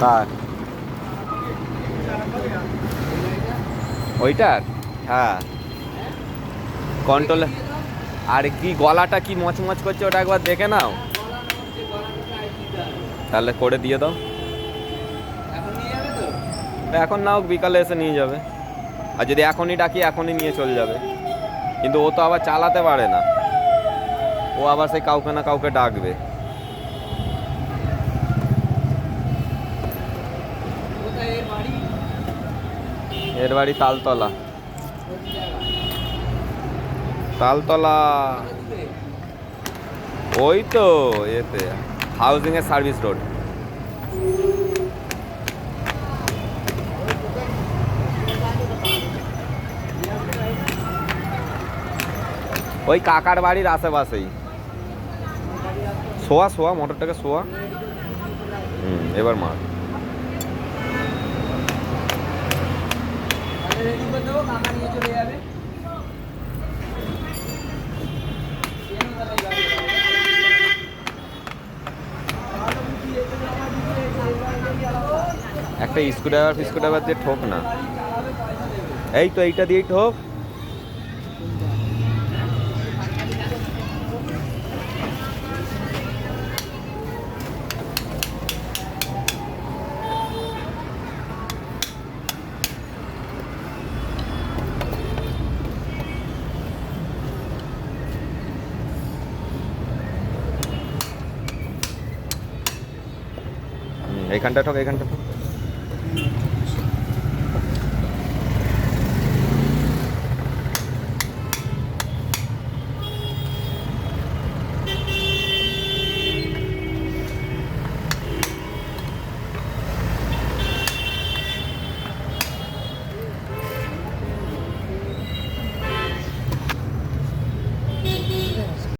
কার? ওইটার? হ্যাঁ, কন্ট্রোলে। আর কি গলাটা কি মচমচ করছে, ওটা একবার দেখে নাও। তাহলে করে দিয়ে দাও। এখন নাও, বিকালে এসে নিয়ে যাবে। আর যদি এখনই ডাকি এখনই নিয়ে চলে যাবে। কিন্তু ও তো আবার চালাতে পারে না, ও আবার সেই কাউকে না কাউকে ডাকবে। এর বাড়ি তালতলা। তালতলা ওই তো এতে, হাউজিং এর সার্ভিস রোড। ওই কাকার বাড়ির আশেপাশেই। শোয়া শোয়া মোটরটাকে শোয়া। এবার মার। একটা স্ক্রুড্রাইভার দিয়ে ঠোক না। এই তো এইটা দিয়েই ঠোক। এইখানটা ঠোক, এইখানটা ঠোক।